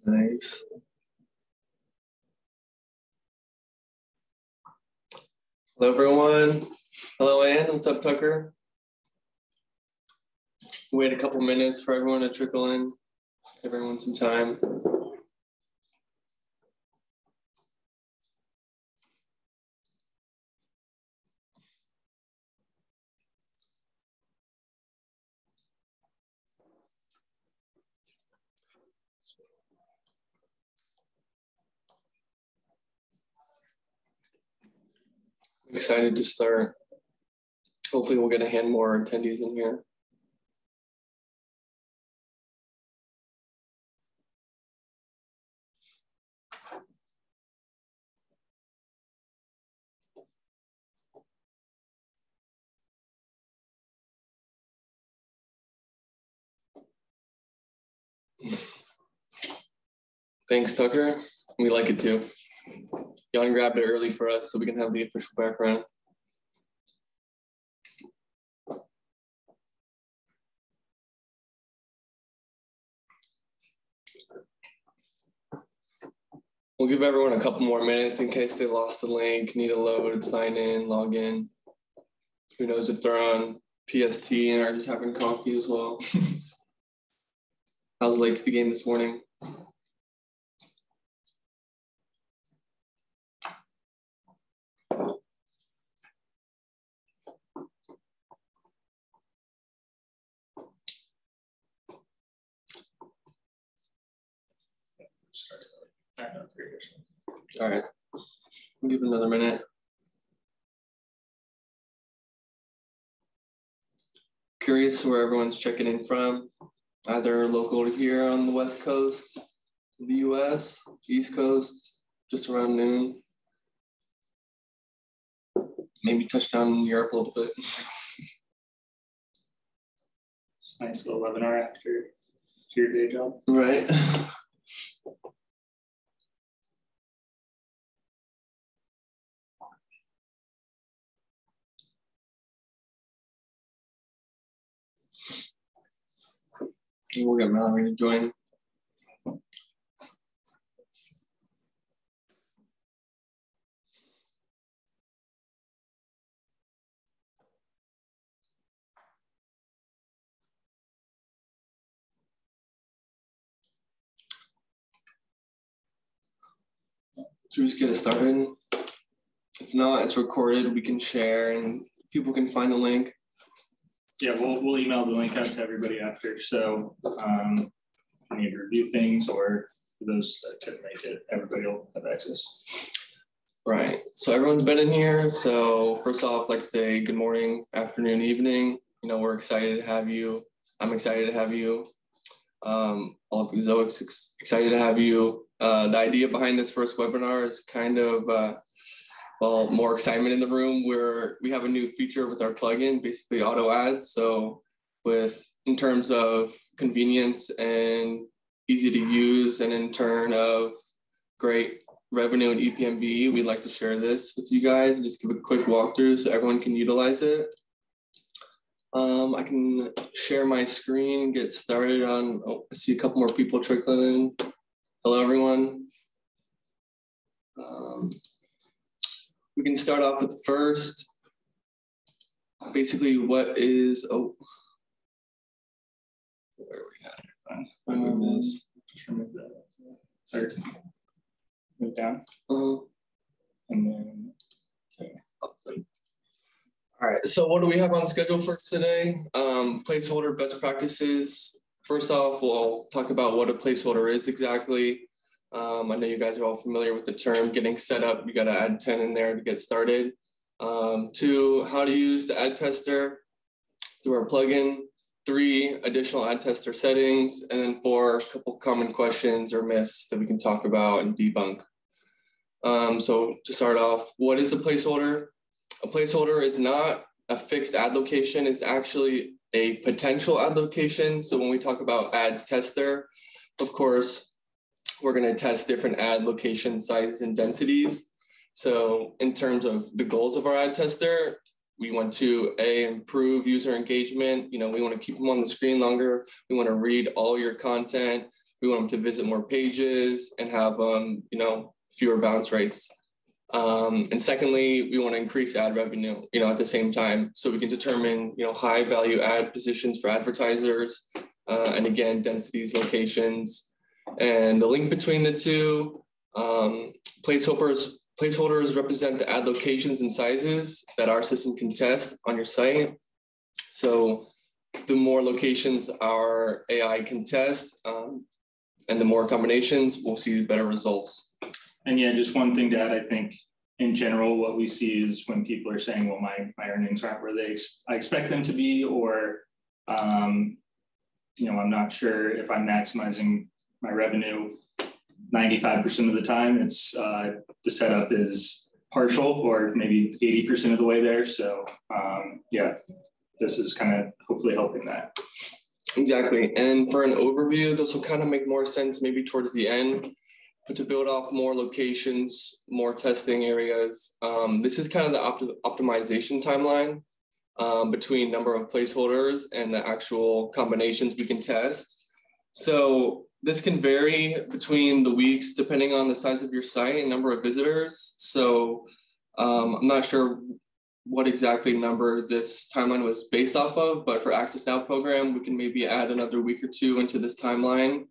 Nice. Hello, everyone. Hello, Ann. What's up, Tucker? Wait a couple minutes for everyone to trickle in. Give everyone some time. Excited to start. Hopefully we'll get a hand more attendees in here. Thanks, Tucker. We like it too. Jan grabbed it early for us so we can have the official background. We'll give everyone a couple more minutes in case they lost the link, need a load, sign in, log in. Who knows if they're on PST and are just having coffee as well. I was late to the game this morning. All right, we'll give it another minute. Curious where everyone's checking in from, either local here on the West Coast of the US, East Coast, just around noon. Maybe touchdown in Europe a little bit. It's a nice little webinar after your day job. Right. We'll get Mallory to join. Should we just get it started? If not, it's recorded. We can share and people can find the link. Yeah, we'll email the link out to everybody after. So you need to review things, or for those that couldn't make it, everybody will have access. Right. So everyone's been in here. So first off, I'd like to say good morning, afternoon, evening. You know, we're excited to have you. I'm excited to have you. All of Ezoic excited to have you. The idea behind this first webinar is kind of well, more excitement in the room where we have a new feature with our plugin, basically auto ads. So in terms of convenience and easy to use, and in turn of great revenue and EPMB, we'd like to share this with you guys and just give a quick walkthrough so everyone can utilize it. I can share my screen, get started on, I see a couple more people trickling in. Hello, everyone. We can start off with first, basically what is, where are we at? Just remove that. Or move down. And then, okay. All right, so what do we have on schedule for today? Placeholder best practices. First off, we'll talk about what a placeholder is exactly. I know you guys are all familiar with the term getting set up. You got to add 10 in there to get started. 2, how to use the ad tester through our plugin. 3, additional ad tester settings. And then 4, a couple common questions or myths that we can talk about and debunk. So to start off, what is a placeholder? A placeholder is not a fixed ad location is actually a potential ad location. So when we talk about ad tester, of course, we're going to test different ad location sizes and densities. So in terms of the goals of our ad tester, we want to improve user engagement. We want to keep them on the screen longer. We want to read all your content. We want them to visit more pages and have fewer bounce rates. And secondly, we want to increase ad revenue, at the same time, so we can determine, high value ad positions for advertisers, and again, densities, locations, and the link between the two. Placeholders represent the ad locations and sizes that our system can test on your site. So the more locations our AI can test, and the more combinations, we'll see better results. And yeah, just one thing to add, I think in general, what we see is when people are saying, well, my earnings aren't where I expect them to be, or, I'm not sure if I'm maximizing my revenue 95% of the time. It's the setup is partial or maybe 80% of the way there. So yeah, this is kind of hopefully helping that. Exactly. And for an overview, this will kind of make more sense maybe towards the end, but to build off more locations, more testing areas. This is kind of the optimization timeline between number of placeholders and the actual combinations we can test. So this can vary between the weeks depending on the size of your site and number of visitors. So I'm not sure what exactly number this timeline was based off of, but for Access Now program, we can maybe add another week or two into this timeline.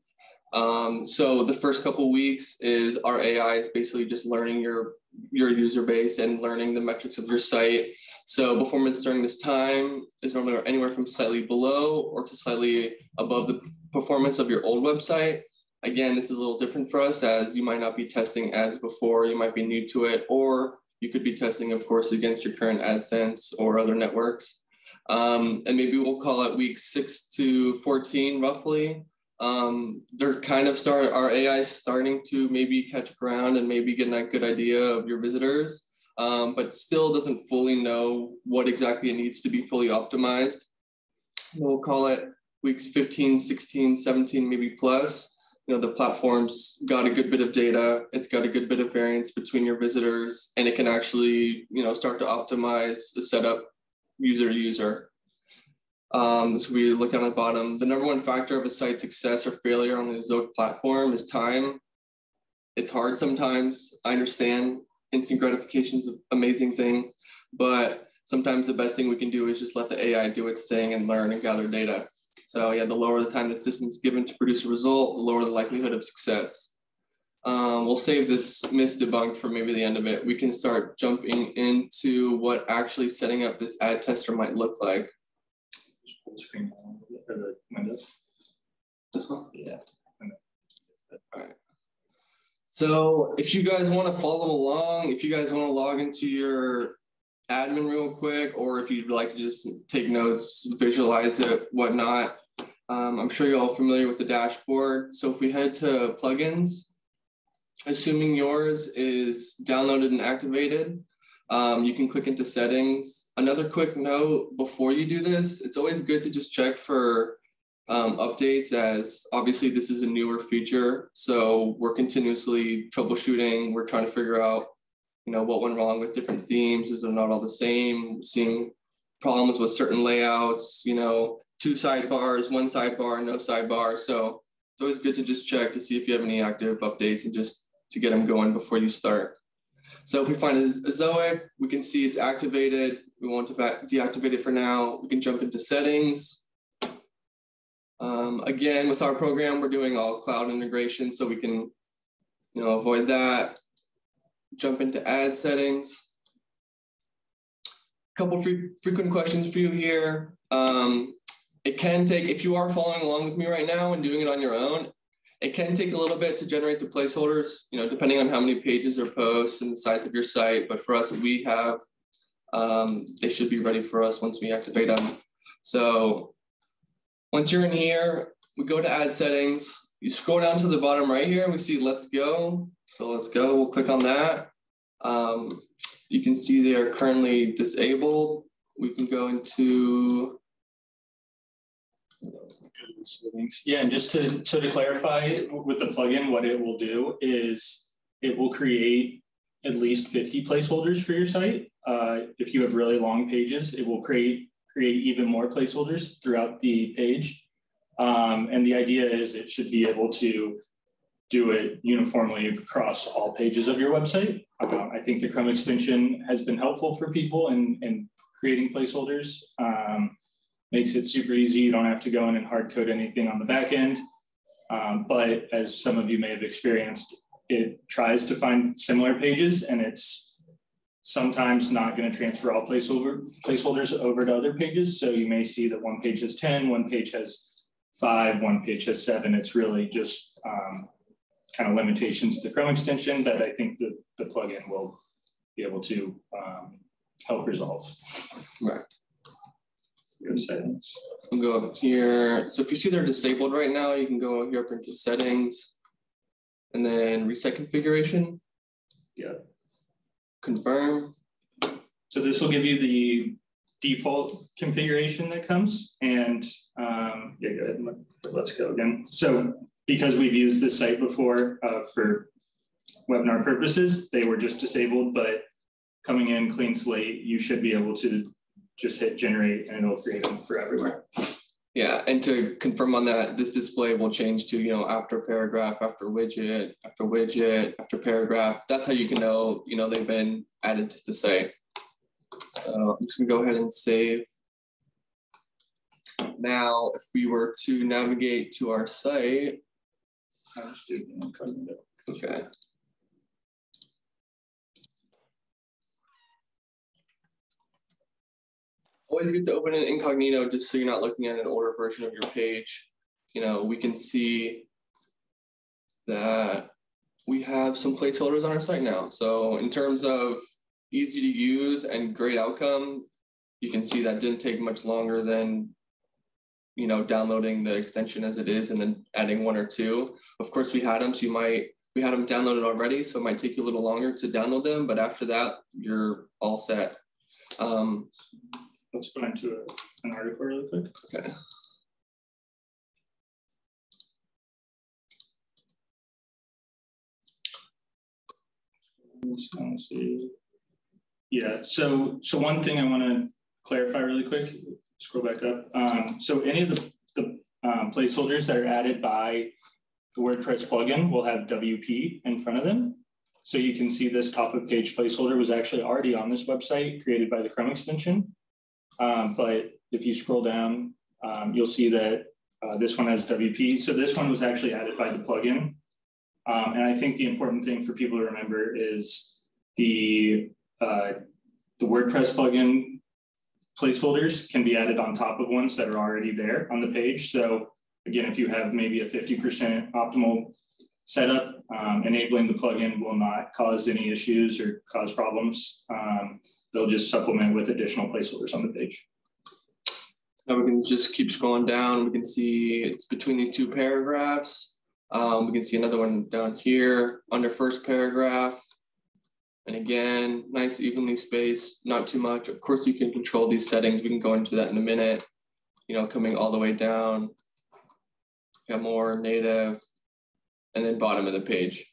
So the first couple of weeks is our AI is basically just learning your user base and learning the metrics of your site. So performance during this time is normally anywhere from slightly below or to slightly above the performance of your old website. Again, this is a little different for us as you might not be testing as before, you might be new to it, or you could be testing, of course, against your current AdSense or other networks. And maybe we'll call it week 6 to 14 roughly. They're kind of our AI is starting to maybe catch ground and maybe getting a good idea of your visitors, but still doesn't fully know what exactly it needs to be fully optimized. We'll call it weeks 15, 16, 17, maybe plus. The platform's got a good bit of data. It's got a good bit of variance between your visitors, and it can actually, start to optimize the setup user to user. So we look down at the bottom. The number one factor of a site success or failure on the Ezoic platform is time. It's hard sometimes. I understand instant gratification is an amazing thing, but sometimes the best thing we can do is just let the AI do its thing and learn and gather data. So yeah, the lower the time the system is given to produce a result, the lower the likelihood of success. We'll save this myth debunked for maybe the end of it. We can start jumping into what actually setting up this ad tester might look like. Just pull the screen down or the windows. This one? Yeah. All right. So if you guys want to follow along, if you guys want to log into your admin real quick, or if you'd like to just take notes, visualize it, whatnot. I'm sure you're all familiar with the dashboard. So if we head to plugins, assuming yours is downloaded and activated, you can click into settings. Another quick note before you do this, it's always good to just check for updates, as obviously this is a newer feature. So we're continuously troubleshooting. We're trying to figure out what went wrong with different themes. Is they're not all the same. Seeing problems with certain layouts, 2 sidebars, 1 sidebar, no sidebar. So it's always good to just check to see if you have any active updates and just to get them going before you start. So if we find Ezoic, we can see it's activated. We won't deactivate it for now. We can jump into settings. Again, with our program, we're doing all cloud integration, so we can avoid that. Jump into ad settings. A couple frequent questions for you here. It can take, if you are following along with me right now and doing it on your own, it can take a little bit to generate the placeholders, depending on how many pages or posts and the size of your site. But for us, we have, they should be ready for us once we activate them. So once you're in here, we go to ad settings. You scroll down to the bottom right here, we see let's go. So let's go, we'll click on that. You can see they are currently disabled. we can go into settings. Yeah, and just to clarify with the plugin, what it will do is it will create at least 50 placeholders for your site. If you have really long pages, it will create even more placeholders throughout the page. And the idea is it should be able to do it uniformly across all pages of your website. I think the Chrome extension has been helpful for people in creating placeholders. Makes it super easy. You don't have to go in and hard code anything on the back end. But as some of you may have experienced, it tries to find similar pages, and it's sometimes not going to transfer all placeholders over to other pages. So you may see that one page has 10, one page has 5, one page has 7. It's really just kind of limitations of the Chrome extension that I think the plugin will be able to help resolve. Right. Go to settings. We'll go up here. So if you see they're disabled right now, you can go here up into settings and then reset configuration. Yeah. Confirm. So this will give you the default configuration that comes, and yeah, go ahead. Let's go again. So because we've used this site before for webinar purposes, they were just disabled, but coming in clean slate, you should be able to just hit generate and it'll create them for everywhere. Yeah, and to confirm on that, this display will change to, you know, after paragraph, after widget, after paragraph. That's how you can know, you know, they've been added to the site. So I'm just gonna go ahead and save. Now, if we were to navigate to our site. I'll just do the incognito. Okay. Always good to open an incognito just so you're not looking at an older version of your page. You know, we can see that we have some placeholders on our site now. So in terms of easy to use and great outcome, you can see that didn't take much longer than, you know, downloading the extension as it is and then adding 1 or 2. Of course, we had them, so we had them downloaded already, so it might take you a little longer to download them, but after that, you're all set. Let's go into an article really quick. Okay. Let's see. Yeah, so one thing I want to clarify really quick, scroll back up. So any of the placeholders that are added by the WordPress plugin will have WP in front of them. So you can see this top of page placeholder was actually already on this website created by the Chrome extension. But if you scroll down, you'll see that this one has WP. So this one was actually added by the plugin. And I think the important thing for people to remember is the WordPress plugin placeholders can be added on top of ones that are already there on the page. So again, if you have maybe a 50% optimal setup, enabling the plugin will not cause any issues or cause problems. They'll just supplement with additional placeholders on the page. Now we can just keep scrolling down. We can see it's between these 2 paragraphs. We can see another one down here under first paragraph. And again, nice evenly spaced, not too much. Of course, you can control these settings. We can go into that in a minute. You know, coming all the way down. Got more native, and then bottom of the page.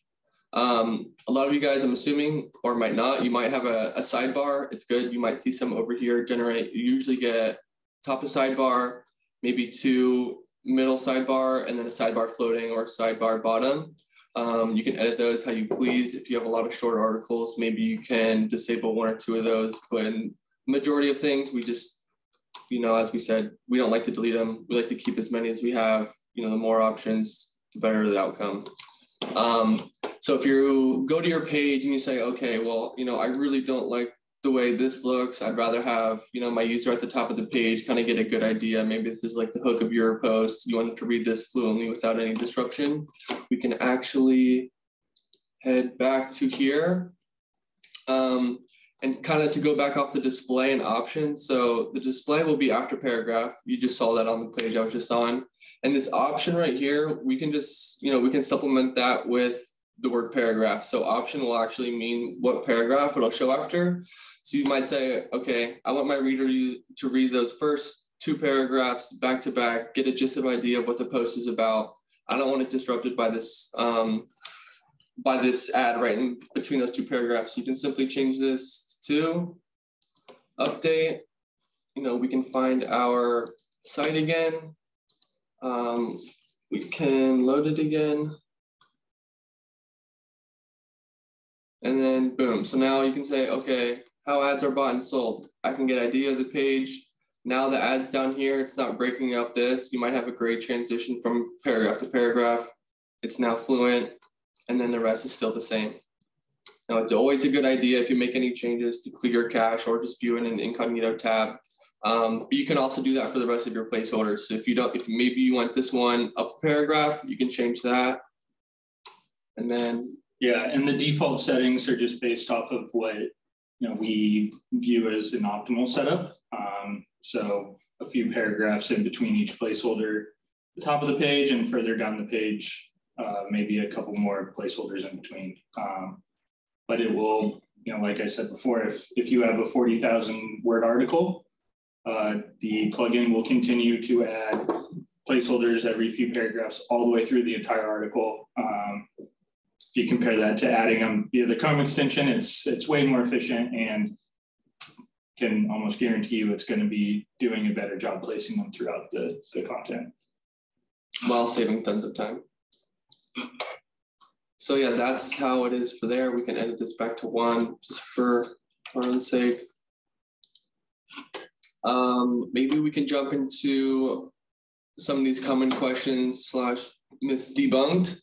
A lot of you guys, I'm assuming, or might not, you might have a sidebar. It's good. You might see some over here generate. You usually get top of sidebar, maybe 2 middle sidebar, and then a sidebar floating or sidebar bottom. You can edit those how you please. If you have a lot of short articles, maybe you can disable 1 or 2 of those. But in majority of things, we just, you know, as we said, we don't like to delete them. We like to keep as many as we have. You know, the more options, the better the outcome. So if you go to your page and you say, okay, well, you know, I really don't like the way this looks. I'd rather have, you know, my user at the top of the page kind of get a good idea. Maybe this is like the hook of your post. You want to read this fluently without any disruption. We can actually head back to here and kind of to go back off the display and options. So the display will be after paragraph. You just saw that on the page I was just on. And this option right here, we can just, you know, we can supplement that with the word paragraph. So option will actually mean what paragraph it'll show after. So you might say, okay, I want my reader to read those first 2 paragraphs back to back, get a gist of idea of what the post is about. I don't want it disrupted by this ad right in between those 2 paragraphs. You can simply change this to update. We can find our site again. We can load it again. And then boom. So now you can say, okay, how ads are bought and sold. I can get idea of the page. Now the ads down here, it's not breaking up this. You might have a great transition from paragraph to paragraph. It's now fluent, and then the rest is still the same. Now it's always a good idea if you make any changes to clear your cache or just view in an incognito tab. But you can also do that for the rest of your placeholders. So if maybe you want this one up a paragraph, you can change that. And then yeah, and the default settings are just based off of what we view as an optimal setup. So a few paragraphs in between each placeholder, the top of the page and further down the page, maybe a couple more placeholders in between. But it will, like I said before, if you have a 40,000 word article, the plugin will continue to add placeholders every few paragraphs all the way through the entire article. If you compare that to adding them via the Chrome extension, it's way more efficient and can almost guarantee you it's going to be doing a better job placing them throughout the content. While saving tons of time. So yeah, that's how it is for there. We can edit this back to 1 just for our own sake. Maybe we can jump into some of these common questions / myths debunked.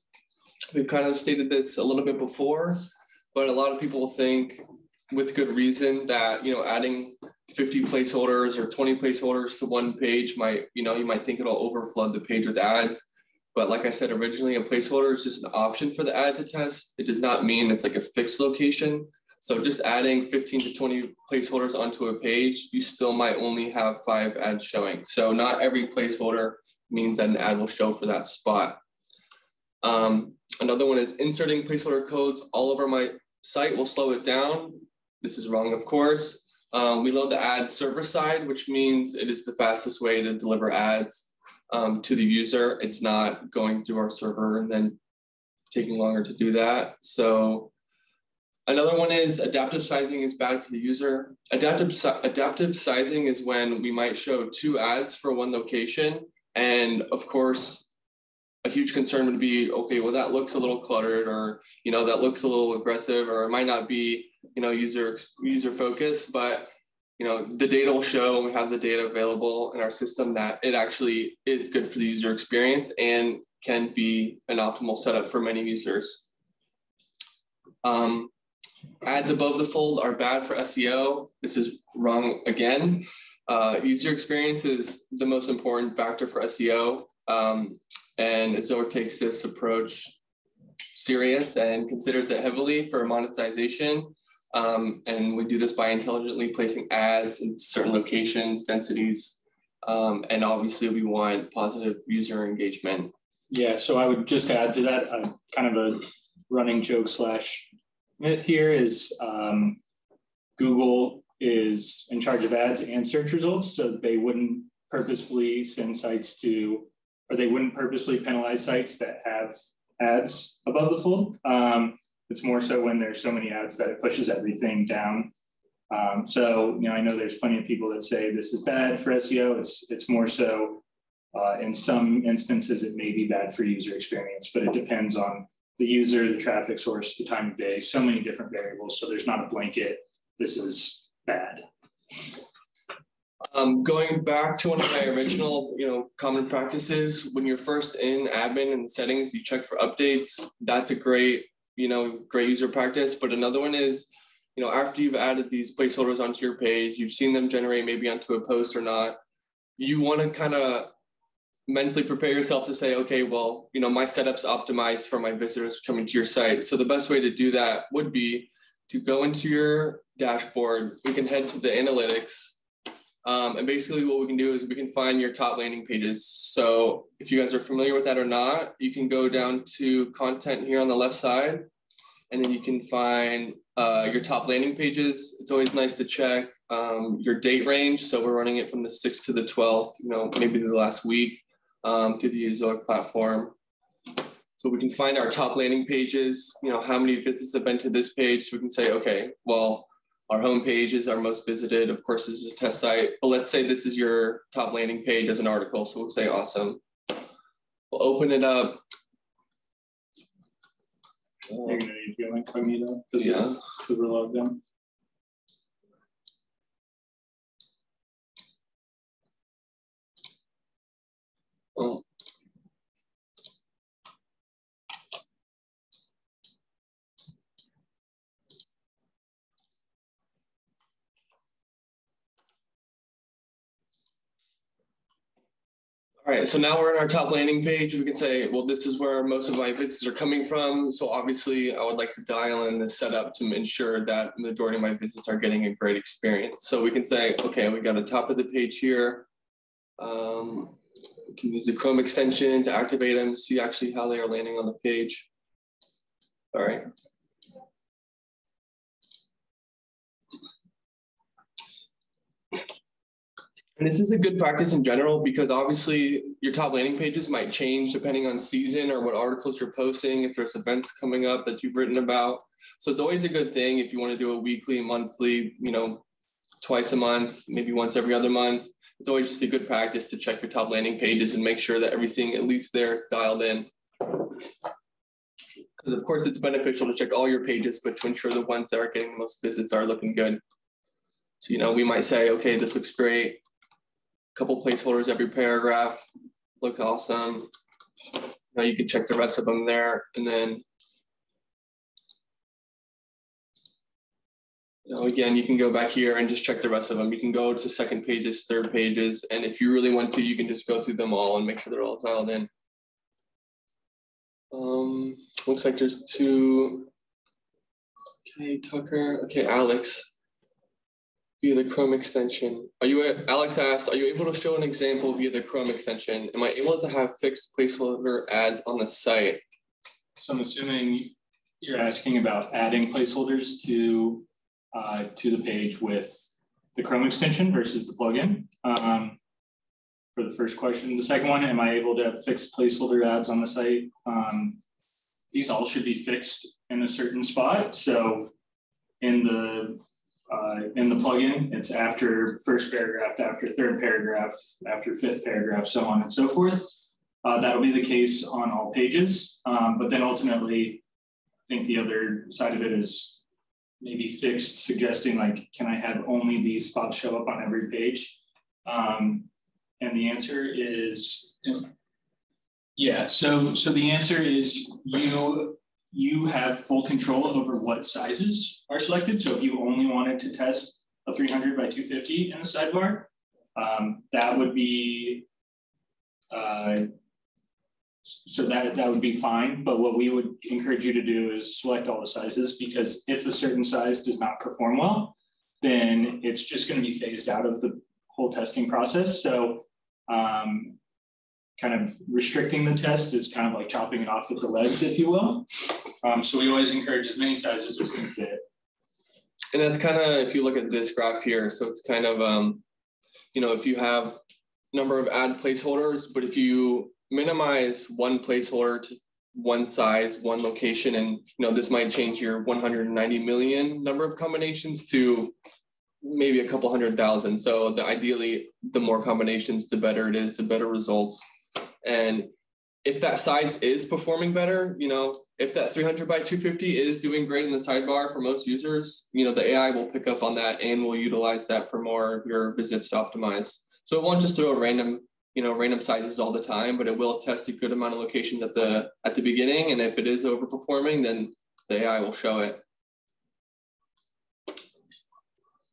We've kind of stated this a little bit before, but a lot of people think with good reason that, adding 50 placeholders or 20 placeholders to one page might, you might think it'll overflood the page with ads. But like I said, originally a placeholder is just an option for the ad to test. It does not mean it's like a fixed location. So just adding 15 to 20 placeholders onto a page, you still might only have 5 ads showing. So not every placeholder means that an ad will show for that spot. Another one is inserting placeholder codes all over my site will slow it down. This is wrong, of course. We load the ads server side, which means it is the fastest way to deliver ads to the user. It's not going through our server and then taking longer to do that. So another one is adaptive sizing is bad for the user. Adaptive sizing is when we might show 2 ads for one location. And of course, a huge concern would be, okay, well, that looks a little cluttered, or, that looks a little aggressive, or it might not be, user focused, but, the data will show, and we have the data available in our system, that it actually is good for the user experience and can be an optimal setup for many users. Ads above the fold are bad for SEO. This is wrong again. User experience is the most important factor for SEO. And Ezoic takes this approach serious and considers it heavily for monetization. And we do this by intelligently placing ads in certain locations, densities, and obviously we want positive user engagement. Yeah, so I would just add to that, kind of a running joke / myth here is Google is in charge of ads and search results, so they wouldn't purposefully send sites to, or they wouldn't purposely penalize sites that have ads above the fold. It's more so when there's so many ads that it pushes everything down. So, I know there's plenty of people that say this is bad for SEO. It's more so in some instances, it may be bad for user experience, but it depends on the user, the traffic source, the time of day, so many different variables. So there's not a blanket, this is bad. Going back to one of my original, common practices, when you're first in admin and settings, you check for updates. That's a great, great user practice. But another one is, after you've added these placeholders onto your page, you've seen them generate maybe onto a post or not, you want to kind of mentally prepare yourself to say, okay, well, my setup's optimized for my visitors coming to your site. So the best way to do that would be to go into your dashboard. We can head to the analytics. And basically what we can do is we can find your top landing pages. So if you guys are familiar with that or not, you can go down to content here on the left side, and then you can find your top landing pages. It's always nice to check your date range. So we're running it from the 6th to the 12th, maybe the last week to the Ezoic platform. So we can find our top landing pages, how many visits have been to this page. So we can say, okay, well, our home page is our most visited. Of course, this is a test site, but let's say this is your top landing page as an article. So we'll say, awesome. We'll open it up. You're going to need to go incognito because yeah. We're logged in. Oh. All right, so now we're in our top landing page. We can say, well, this is where most of my visits are coming from. So obviously I would like to dial in the setup to ensure that the majority of my visits are getting a great experience. So we can say, okay, we got a top of the page here. We can use the Chrome extension to activate them, see actually how they are landing on the page. All right. And this is a good practice in general because obviously your top landing pages might change depending on season or what articles you're posting, if there's events coming up that you've written about. So it's always a good thing if you want to do a weekly, monthly, twice a month, maybe once every other month. It's always just a good practice to check your top landing pages and make sure that everything, at least there, is dialed in. Because of course it's beneficial to check all your pages, but to ensure the ones that are getting the most visits are looking good. So, we might say, okay, this looks great. Couple placeholders every paragraph, look awesome. Now you can check the rest of them there, and then again you can go back here and just check the rest of them. You can go to second pages, third pages, and if you really want to, you can just go through them all and make sure they're all dialed in. Looks like there's two. Okay, Tucker. Okay, Alex. Via the Chrome extension. Alex asked, are you able to show an example via the Chrome extension? Am I able to have fixed placeholder ads on the site? So I'm assuming you're asking about adding placeholders to the page with the Chrome extension versus the plugin. For the first question. The second one, am I able to have fixed placeholder ads on the site? These all should be fixed in a certain spot. So in the plugin, it's after first paragraph, after third paragraph, after fifth paragraph, so on and so forth. That'll be the case on all pages. But then ultimately, I think the other side of it is maybe fixed, suggesting like, can I have only these spots show up on every page? And the answer is, yeah. So the answer is you have full control over what sizes are selected. So if you only wanted to test a 300 by 250 in the sidebar, that would be, so that would be fine. But what we would encourage you to do is select all the sizes, because if a certain size does not perform well, then it's just going to be phased out of the whole testing process. So kind of restricting the test is kind of like chopping it off with the legs, if you will. So we always encourage as many sizes as can fit. And that's kind of, if you look at this graph here, so it's kind of, if you have number of ad placeholders, but if you minimize one placeholder to one size, one location, and this might change your 190 million number of combinations to maybe a couple 100,000. So ideally, the more combinations, the better it is, the better results. And if that size is performing better, if that 300 by 250 is doing great in the sidebar for most users, the AI will pick up on that and will utilize that for more of your visits to optimize. So it won't just throw random sizes all the time, but it will test a good amount of locations at the beginning. And if it is overperforming, then the AI will show it.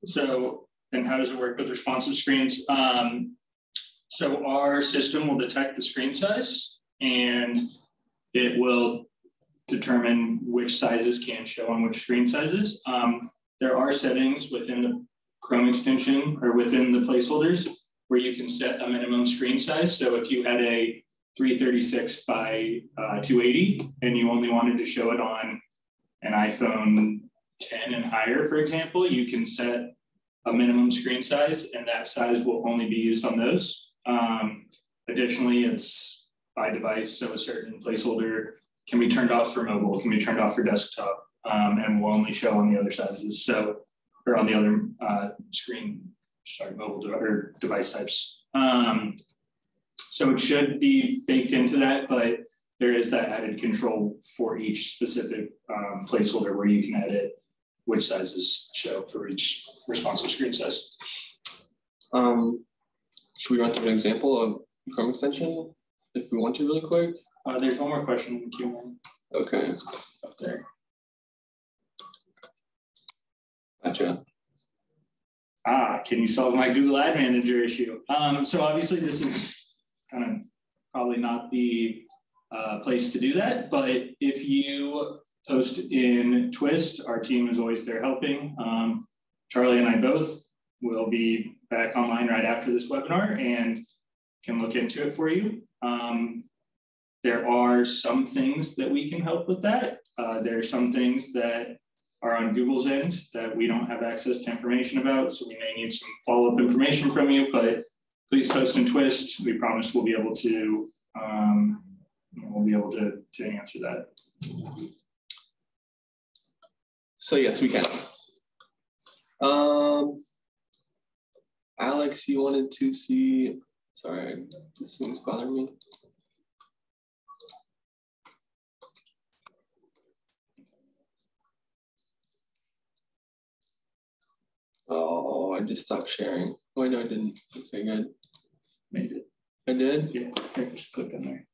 So, and how does it work with responsive screens? So our system will detect the screen size, and it will determine which sizes can show on which screen sizes. There are settings within Chrome extension or within the placeholders where you can set a minimum screen size. So if you had a 336 by 280 and you only wanted to show it on an iPhone 10 and higher, for example, you can set a minimum screen size and that size will only be used on those. Additionally, it's by device, so a certain placeholder can be turned off for mobile, can be turned off for desktop, and will only show on the other sizes. So, or on the other mobile or device types. So it should be baked into that, but there is that added control for each specific placeholder where you can edit which sizes show for each responsive screen size. Should we run through an example of Chrome extension if we want to really quick? There's one more question in the Q&A. Okay. Up there. Gotcha. Can you solve my Google Ad Manager issue? So obviously this is kind of probably not the place to do that, but if you post in Twist, our team is always there helping. Charlie and I both will be back online right after this webinar and can look into it for you. There are some things that we can help with that. There are some things that are on Google's end that we don't have access to information about, so we may need some follow-up information from you, but please post in Twist. We promise we'll be able to answer that. So yes, we can. Alex, you wanted to see, sorry, this thing's bothering me. Oh, I just stopped sharing. Oh, no, I didn't. Okay, good. Made it. I did? Yeah, here, just click on there.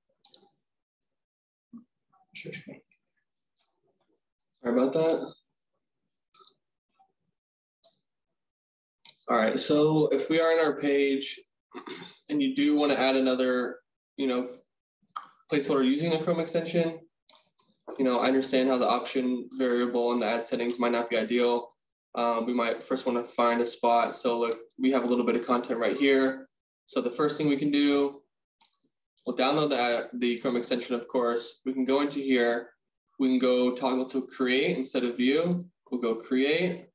Sure. Sorry about that. All right, so if we are on our page and you do want to add another, placeholder using the Chrome extension, I understand how the option variable and the ad settings might not be ideal. We might first want to find a spot. So look, we have a little bit of content right here. So the first thing we can do, we'll download the Chrome extension, of course. We can go into here. We can go toggle to create instead of view. We'll go create,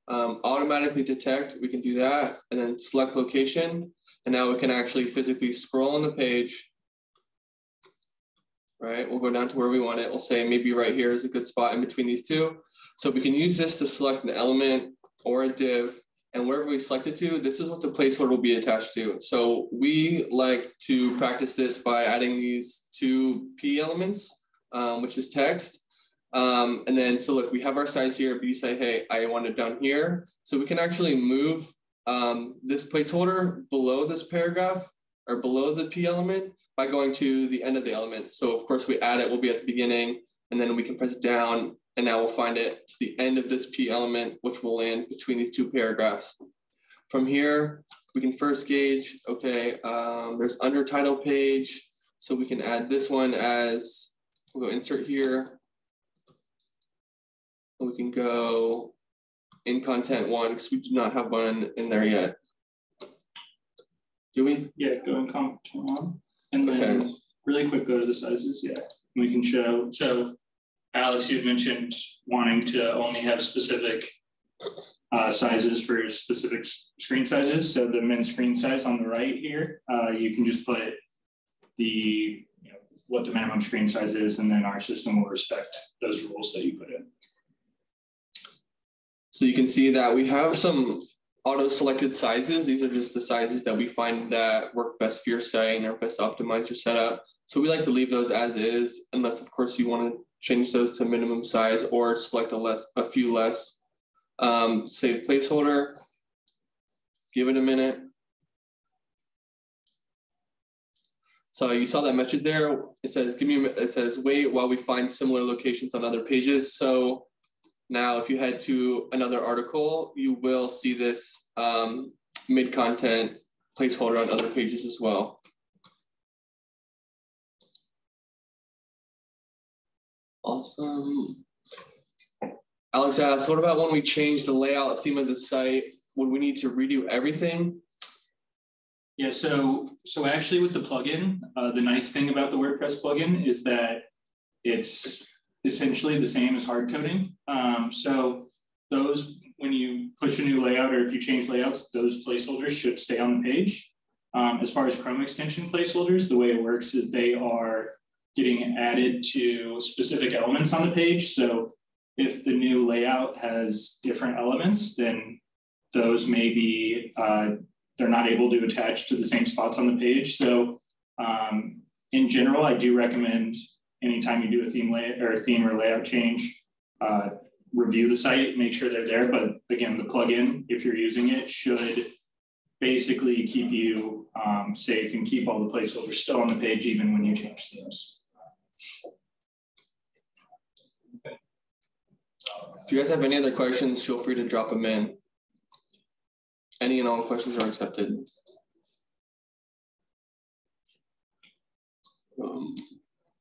automatically detect. We can do that and then select location. And now we can actually physically scroll on the page. Right, we'll go down to where we want it. We'll say maybe right here is a good spot in between these two. So we can use this to select an element or a div, and wherever we select it to, this is what the placeholder will be attached to. So we like to practice this by adding these two P elements, which is text. And then, so look, we have our size here, but you say, hey, I want it down here. So we can actually move this placeholder below this paragraph or below the P element by going to the end of the element. So of course we add it, will be at the beginning, and then we can press down, and now we'll find it to the end of this P element, which will land between these two paragraphs. From here, we can first gauge, okay, there's under title page. So we can add this one as, we'll go insert here. And we can go in content one, because we do not have one in there yet. Do we? Yeah, go in content one. And then really quick, go to the sizes. Yeah, we can show. So Alex, you mentioned wanting to only have specific sizes for specific screen sizes. So the min screen size on the right here, you can just put the, what the minimum screen size is, and then our system will respect those rules that you put in. So you can see that we have some auto-selected sizes. These are just the sizes that we find that work best for your site and are best optimized your setup. So we like to leave those as is, unless of course you want to change those to minimum size or select a few less. Save placeholder, give it a minute. So you saw that message there. It says, wait while we find similar locations on other pages. So now, if you head to another article, you will see this mid-content placeholder on other pages as well. Awesome. Alex asks, what about when we change the layout theme of the site would we need to redo everything? Yeah, so actually with the plugin, the nice thing about the WordPress plugin is that it's essentially the same as hard coding. So those, when you push a new layout or if you change layouts, those placeholders should stay on the page. As far as Chrome extension placeholders, the way it works is they are getting added to specific elements on the page. So if the new layout has different elements, then those may be, they're not able to attach to the same spots on the page. So in general, I do recommend anytime you do a theme or layout change, review the site, make sure they're there. But again, the plugin, if you're using it, should basically keep you safe and keep all the placeholders still on the page, even when you change themes. If you guys have any other questions, feel free to drop them in. Any and all questions are accepted.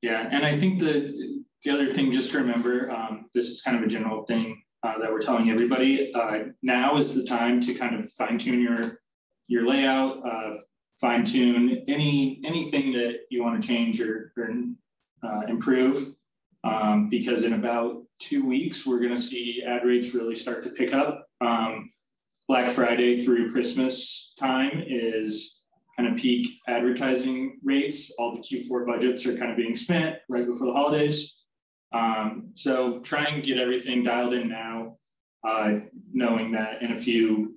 Yeah, and I think the other thing just to remember, this is kind of a general thing that we're telling everybody. Now is the time to kind of fine tune your layout, fine tune anything that you want to change or improve, because in about 2 weeks we're going to see ad rates really start to pick up. Black Friday through Christmas time is kind of peak advertising rates. All the Q4 budgets are kind of being spent right before the holidays. So try and get everything dialed in now, knowing that in a few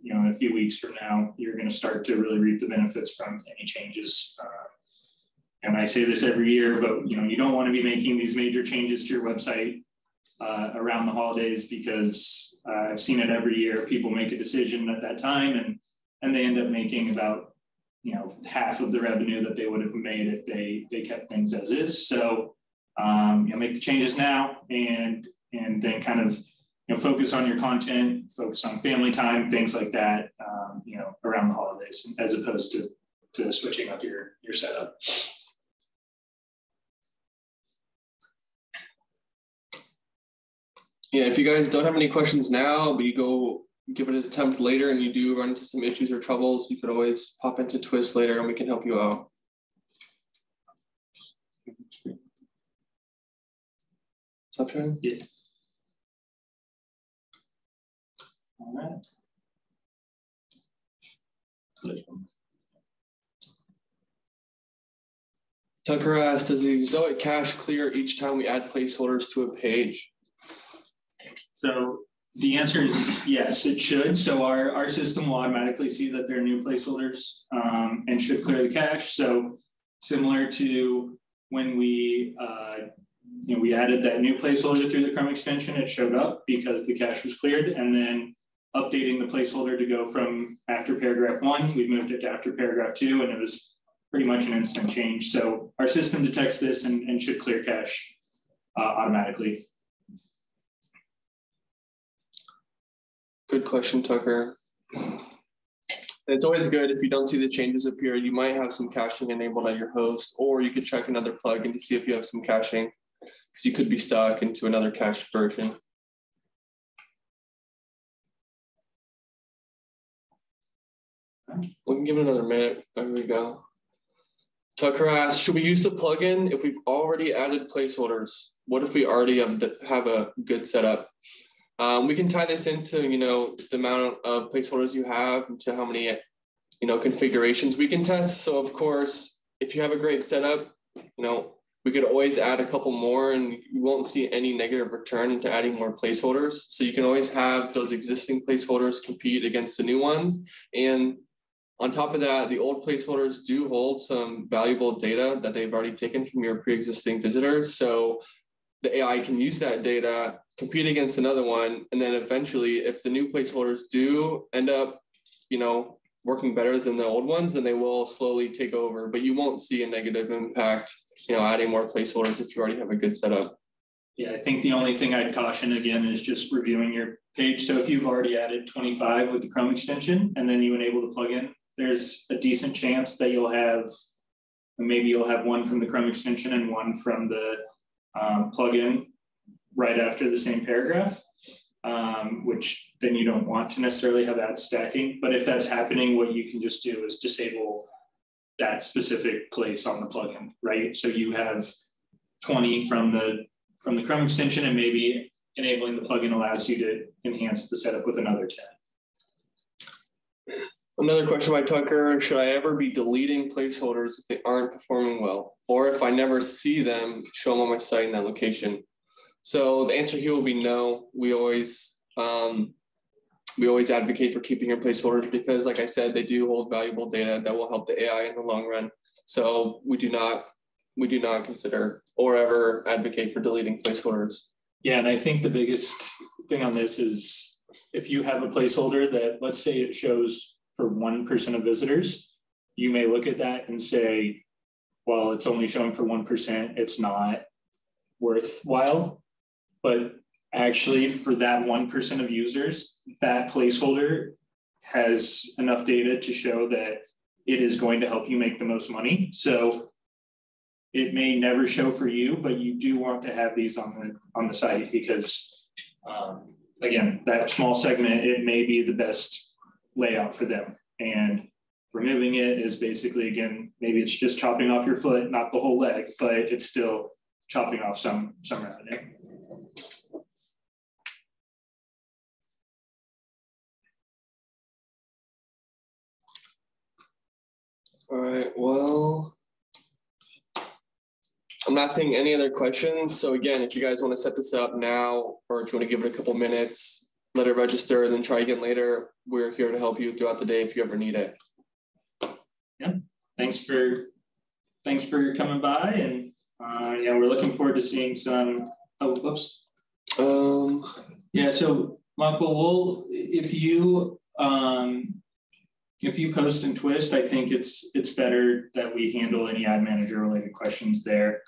weeks from now, you're going to start to really reap the benefits from any changes. And I say this every year, but you don't want to be making these major changes to your website around the holidays, because I've seen it every year. People make a decision at that time and they end up making about half of the revenue that they would have made if they kept things as is. So make the changes now and then kind of focus on your content, focus on family time, things like that, around the holidays, as opposed to switching up your setup. Yeah, if you guys don't have any questions now, but you go give it an attempt later and you do run into some issues or troubles, you could always pop into Twist later and we can help you out. Stop sharing? Yeah. All right. Tucker asked, does the Ezoic cache clear each time we add placeholders to a page? So the answer is yes, it should. So our system will automatically see that there are new placeholders and should clear the cache. So similar to when we added that new placeholder through the Chrome extension, it showed up because the cache was cleared, and then updating the placeholder to go from after paragraph 1, we moved it to after paragraph 2, and it was pretty much an instant change. So our system detects this and should clear cache automatically. Good question, Tucker. It's always good if you don't see the changes appear. You might have some caching enabled at your host, or you could check another plugin to see if you have some caching, because you could be stuck into another cached version. We can give it another minute. There we go. Tucker asks, should we use the plugin if we've already added placeholders? What if we already have a good setup? We can tie this into, the amount of placeholders you have and to how many, configurations we can test. So of course, if you have a great setup, we could always add a couple more and you won't see any negative return into adding more placeholders. So you can always have those existing placeholders compete against the new ones. And on top of that, the old placeholders do hold some valuable data that they've already taken from your pre-existing visitors. So the AI can use that data, compete against another one, and then eventually, if the new placeholders do end up, working better than the old ones, then they will slowly take over. But you won't see a negative impact, adding more placeholders if you already have a good setup. Yeah, I think the only thing I'd caution again is just reviewing your page. So if you've already added 25 with the Chrome extension and then you enable the plugin, there's a decent chance that you'll have one from the Chrome extension and one from the plugin right after the same paragraph. which then you don't want to necessarily have ad stacking. But if that's happening, what you can just do is disable that specific place on the plugin, right? So you have 20 from the Chrome extension, and maybe enabling the plugin allows you to enhance the setup with another 10. Another question by Tucker, should I ever be deleting placeholders if they aren't performing well? Or if I never see them, show them on my site in that location? So the answer here will be no. We always advocate for keeping your placeholders because, like I said, they do hold valuable data that will help the AI in the long run. So we do not consider or ever advocate for deleting placeholders. Yeah, and I think the biggest thing on this is if you have a placeholder that, let's say it shows for 1% of visitors, you may look at that and say, well, it's only showing for 1%, it's not worthwhile. But actually for that 1% of users, that placeholder has enough data to show that it is going to help you make the most money. So it may never show for you, but you do want to have these on the site because again, that small segment, it may be the best layout for them. And removing it is basically, again, maybe it's just chopping off your foot, not the whole leg, but it's still chopping off some revenue. All right, well, I'm not seeing any other questions. So again, if you guys want to set this up now, or if you want to give it a couple minutes, let it register and then try again later, we're here to help you throughout the day if you ever need it. Yeah, thanks for coming by, and yeah, we're looking forward to seeing some. Oh, whoops. Yeah, so Michael, if you post and twist, I think it's better that we handle any ad manager related questions there.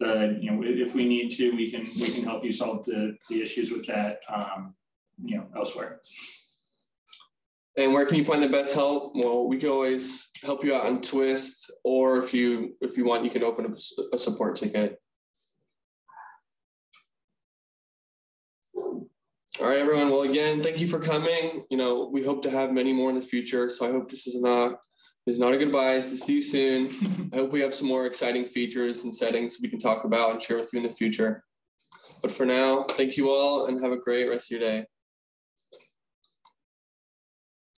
If we need to, we can help you solve the issues with that, elsewhere. And where can you find the best help? Well, we can always help you out on Twist, or if you want, you can open up a support ticket. All right, everyone. Well, again, thank you for coming. We hope to have many more in the future. So I hope this is not a goodbye. It's to see you soon. I hope we have some more exciting features and settings we can talk about and share with you in the future. But for now, thank you all and have a great rest of your day.